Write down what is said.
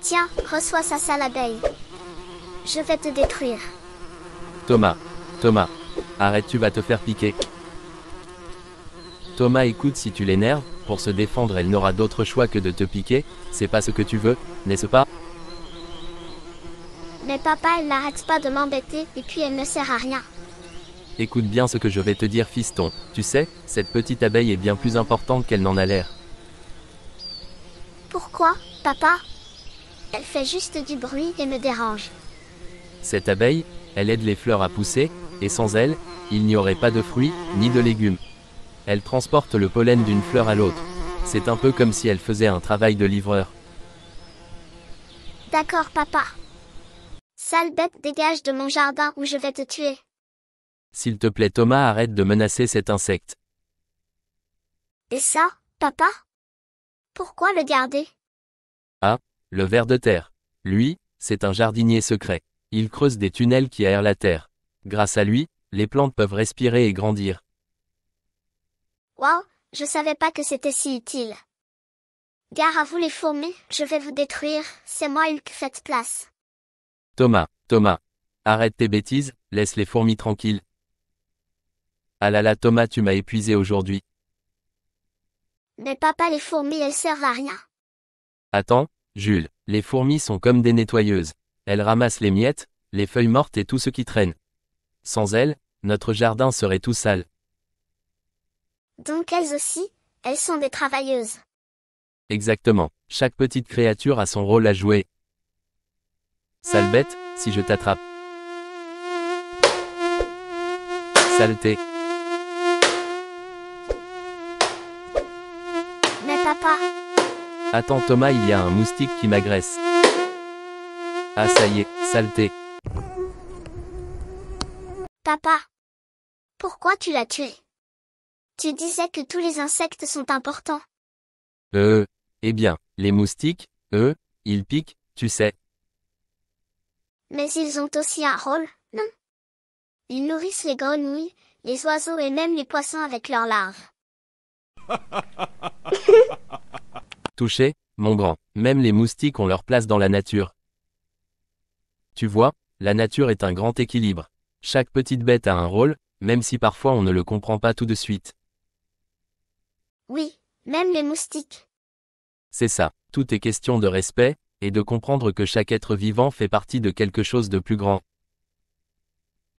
Tiens, reçois ça, sale abeille. Je vais te détruire. Thomas, Thomas, arrête, tu vas te faire piquer. Thomas, écoute, si tu l'énerves, pour se défendre elle n'aura d'autre choix que de te piquer, c'est pas ce que tu veux, n'est-ce pas? Mais papa, elle n'arrête pas de m'embêter et puis elle ne sert à rien. Écoute bien ce que je vais te dire, fiston, tu sais, cette petite abeille est bien plus importante qu'elle n'en a l'air. Pourquoi, papa? Elle fait juste du bruit et me dérange. Cette abeille, elle aide les fleurs à pousser, et sans elle, il n'y aurait pas de fruits, ni de légumes. Elle transporte le pollen d'une fleur à l'autre. C'est un peu comme si elle faisait un travail de livreur. D'accord, papa. Sale bête, dégage de mon jardin ou je vais te tuer. S'il te plaît Thomas, arrête de menacer cet insecte. Et ça, papa? Pourquoi le garder? Ah, le ver de terre. Lui, c'est un jardinier secret. Il creuse des tunnels qui aèrent la terre. Grâce à lui, les plantes peuvent respirer et grandir. Waouh, je savais pas que c'était si utile. Gare à vous les fourmis, je vais vous détruire, c'est moi Hulk, faites place. Thomas, arrête tes bêtises, laisse les fourmis tranquilles. Ah là là Thomas, tu m'as épuisé aujourd'hui. Mais papa, les fourmis, elles servent à rien. Attends, Jules, les fourmis sont comme des nettoyeuses. Elles ramassent les miettes, les feuilles mortes et tout ce qui traîne. Sans elles, notre jardin serait tout sale. Donc elles aussi, elles sont des travailleuses. Exactement, chaque petite créature a son rôle à jouer. Sale bête, si je t'attrape. Saleté. Mais papa, Attends Thomas, il y a un moustique qui m'agresse. Ah ça y est, saleté. papa. Pourquoi tu l'as tué? Tu disais que tous les insectes sont importants. Eh bien, les moustiques, eux, ils piquent, tu sais. Mais ils ont aussi un rôle, non? Ils nourrissent les grenouilles, les oiseaux et même les poissons avec leurs larves. Touché, mon grand, même les moustiques ont leur place dans la nature. Tu vois, la nature est un grand équilibre. Chaque petite bête a un rôle, même si parfois on ne le comprend pas tout de suite. Oui, même les moustiques. C'est ça, tout est question de respect, et de comprendre que chaque être vivant fait partie de quelque chose de plus grand.